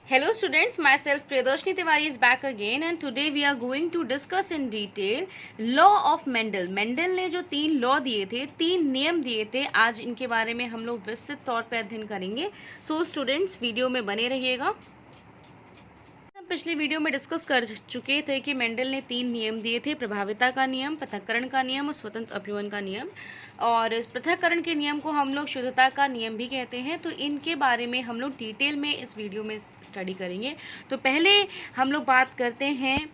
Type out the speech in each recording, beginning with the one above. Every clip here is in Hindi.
Hello students, myself Priyadarshini Tiwari is back again and today we are going to discuss in detail law of Mendel. Mendel ने जो 3 लॉ दिए थे, 3 नियम दिए थे, आज इनके बारे में हम लोग विस्तृत तौर पर अध्ययन करेंगे। सो स्टूडेंट्स वीडियो में बने रहिएगा। हम पिछले वीडियो में डिस्कस कर चुके थे कि मेंडल ने 3 नियम दिए थे, प्रभाविता का नियम, पृथक्करण का नियम और स्वतंत्र अपव्यवन का नियम। और इस पृथक्करण के नियम को हम लोग शुद्धता का नियम भी कहते हैं। तो इनके बारे में हम लोग डिटेल में इस वीडियो में स्टडी करेंगे। तो पहले हम लोग बात करते हैं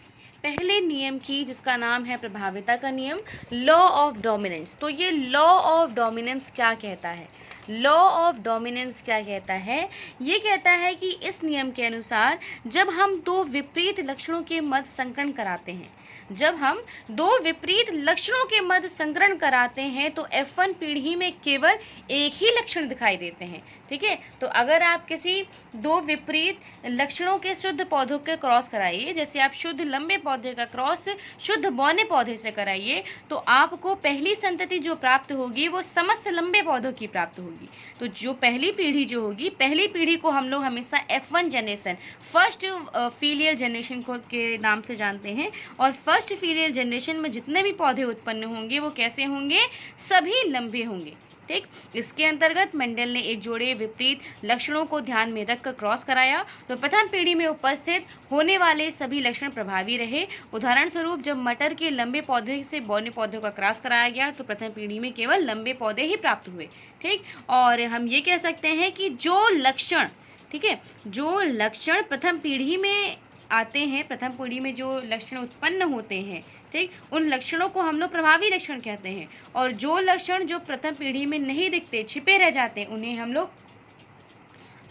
पहले नियम की, जिसका नाम है प्रभाविता का नियम, लॉ ऑफ डोमिनेंस। तो ये लॉ ऑफ डोमिनेंस क्या कहता है? लॉ ऑफ डोमिनेंस क्या कहता है? ये कहता है कि इस नियम के अनुसार जब हम दो विपरीत लक्षणों के मध्य संकरण कराते हैं, जब हम दो विपरीत लक्षणों के मध्य संकरण कराते हैं तो F1 पीढ़ी में केवल एक ही लक्षण दिखाई देते हैं। ठीक है, तो अगर आप किसी दो विपरीत लक्षणों के शुद्ध पौधों के क्रॉस कराइए, जैसे आप शुद्ध लंबे पौधे का क्रॉस शुद्ध बौने पौधे से कराइए, तो आपको पहली संतति जो प्राप्त होगी वो समस्त लंबे पौधों की प्राप्त होगी। तो जो पहली पीढ़ी जो होगी, पहली पीढ़ी को हम लोग हमेशा F1 generation, first filial generation को के नाम से जानते हैं। और फर्स्ट फीलियल जनरेशन में जितने भी पौधे उत्पन्न होंगे वो कैसे होंगे? सभी लंबे होंगे। ठीक, इसके अंतर्गत मेंडल ने एक जोड़े विपरीत लक्षणों को ध्यान में रखकर क्रॉस कराया तो प्रथम पीढ़ी में उपस्थित होने वाले सभी लक्षण प्रभावी रहे। उदाहरण स्वरूप जब मटर के लंबे पौधे से बौने पौधों का क्रॉस कराया गया तो प्रथम पीढ़ी में केवल लंबे पौधे ही प्राप्त हुए। ठीक, और हम ये कह सकते हैं कि जो लक्षण, ठीक है, जो लक्षण प्रथम पीढ़ी में आते हैं, प्रथम पीढ़ी में जो लक्षण उत्पन्न होते हैं, ठीक, उन लक्षणों को हम लोग प्रभावी लक्षण कहते हैं। और जो लक्षण जो प्रथम पीढ़ी में नहीं दिखते, छिपे रह जाते हैं, उन्हें हम लोग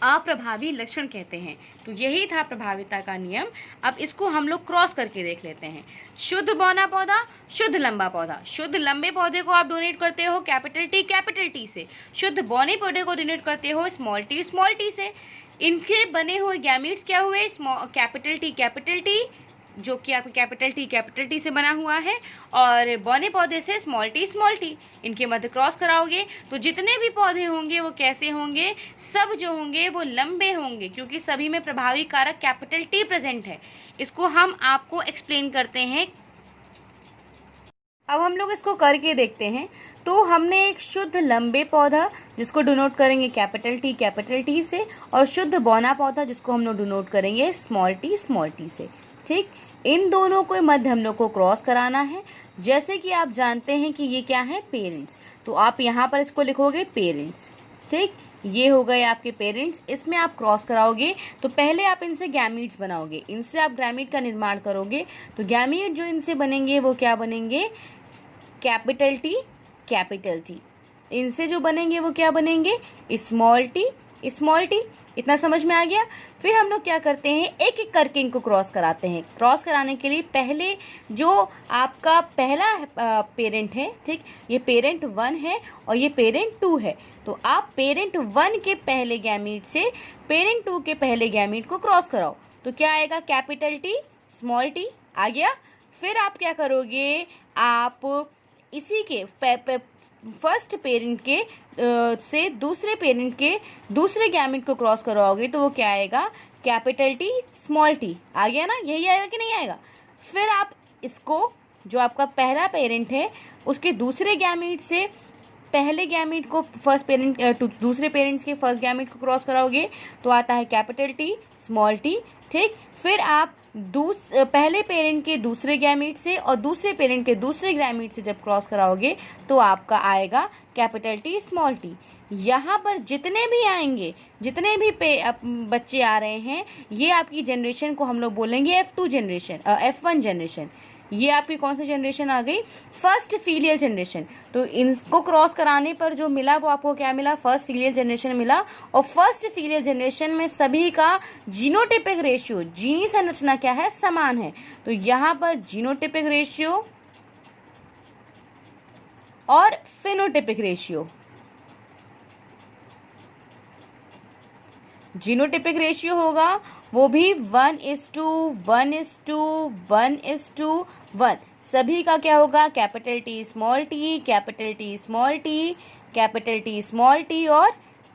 अप्रभावी लक्षण कहते हैं। तो यही था प्रभाविता का नियम। अब इसको हम लोग क्रॉस करके देख लेते हैं। शुद्ध बौना पौधा, शुद्ध लंबा पौधा। शुद्ध लंबे पौधे को आप डोनेट करते हो कैपिटल टी से, शुद्ध बौने पौधे को डोनेट करते हो स्मॉल टी से। इनके बने हुए गैमीट्स क्या हुए? कैपिटल टी जो कि आपके कैपिटल टी से बना हुआ है, और बौने पौधे से स्मॉल टी। इनके मध्य क्रॉस कराओगे तो जितने भी पौधे होंगे वो कैसे होंगे? सब जो होंगे वो लंबे होंगे, क्योंकि सभी में प्रभावी कारक कैपिटल टी प्रेजेंट है। इसको हम आपको एक्सप्लेन करते हैं। अब हम लोग इसको करके देखते हैं। तो हमने एक शुद्ध लंबे पौधा जिसको डिनोट करेंगे कैपिटल टी से, और शुद्ध बौना पौधा जिसको हम लोग डिनोट करेंगे स्मॉल टी से। ठीक, इन दोनों को मध्य हम लोग को क्रॉस कराना है। जैसे कि आप जानते हैं कि ये क्या है? पेरेंट्स। तो आप यहाँ पर इसको लिखोगे पेरेंट्स। ठीक, ये हो गए आपके पेरेंट्स। इसमें आप क्रॉस कराओगे तो पहले आप इनसे गैमीट्स बनाओगे, इनसे आप गैमीट का निर्माण करोगे। तो गैमीट जो इनसे बनेंगे वो क्या बनेंगे? Capital T. इनसे जो बनेंगे वो क्या बनेंगे? Small T. इतना समझ में आ गया? फिर हम लोग क्या करते हैं, एक एक करके इनको क्रॉस कराते हैं। क्रॉस कराने के लिए पहले जो आपका पहला पेरेंट है, ठीक, ये पेरेंट 1 है और ये पेरेंट 2 है। तो आप पेरेंट 1 के पहले गैमीट से पेरेंट 2 के पहले गैमीट को क्रॉस कराओ तो क्या आएगा? कैपिटल टी स्मॉल टी आ गया। फिर आप क्या करोगे? आप इसी के फर्स्ट पेरेंट के से दूसरे पेरेंट के दूसरे गैमेट को क्रॉस करवाओगे तो वो क्या आएगा? कैपिटल टी स्मॉल टी आ गया ना? यही आएगा कि नहीं आएगा? फिर आप इसको, जो आपका पहला पेरेंट है, उसके दूसरे गैमेट से पहले गैमेट को फर्स्ट पेरेंट दूसरे पेरेंट्स के फर्स्ट गैमेट को क्रॉस कराओगे तो आता है कैपिटल टी स्मॉल टी। ठीक, फिर आप पहले पेरेंट के दूसरे गैमीट से और दूसरे पेरेंट के दूसरे गैमीट से जब क्रॉस कराओगे तो आपका आएगा कैपिटल टी स्मॉल टी। यहाँ पर जितने भी आएंगे, जितने भी बच्चे आ रहे हैं, ये आपकी जनरेशन को हम लोग बोलेंगे F1 जनरेशन। ये आपकी कौन सी जनरेशन आ गई? First filial generation. तो इनको क्रॉस कराने पर जो मिला वो आपको क्या मिला? फर्स्ट फीलियल जनरेशन मिला। और फर्स्ट फीलियल जनरेशन में सभी का जीनोटिपिक रेशियो, जीनी संरचना क्या है? समान है। तो यहाँ पर जीनोटिपिक रेशियो और फिनोटिपिक रेशियो, जीनोटिपिक रेशियो होगा वो भी 1:1:1:1। सभी का क्या होगा? कैपिटल टी स्मॉल टी और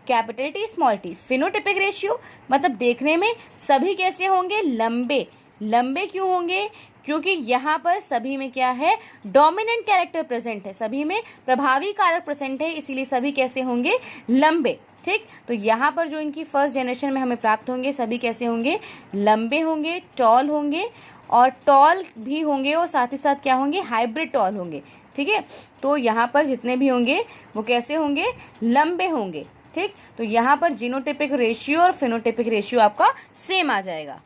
capital T small T. Phenotypic ratio मतलब देखने में सभी कैसे होंगे, लंबे। लंबे क्यों होंगे, क्योंकि यहाँ पर सभी में क्या है, डोमिनेंट कैरेक्टर प्रेजेंट है, सभी में प्रभावी कारक प्रेजेंट है, इसीलिए सभी कैसे होंगे, लंबे। ठीक, तो यहाँ पर जो इनकी फर्स्ट जनरेशन में हमें प्राप्त होंगे सभी कैसे होंगे, लंबे होंगे, टॉल होंगे, और टॉल भी होंगे और साथ ही साथ क्या होंगे, हाइब्रिड टॉल होंगे। ठीक है, तो यहाँ पर जितने भी होंगे वो कैसे होंगे, लंबे होंगे। ठीक, तो यहाँ पर जीनोटिपिक रेशियो और फिनोटिपिक रेशियो आपका सेम आ जाएगा।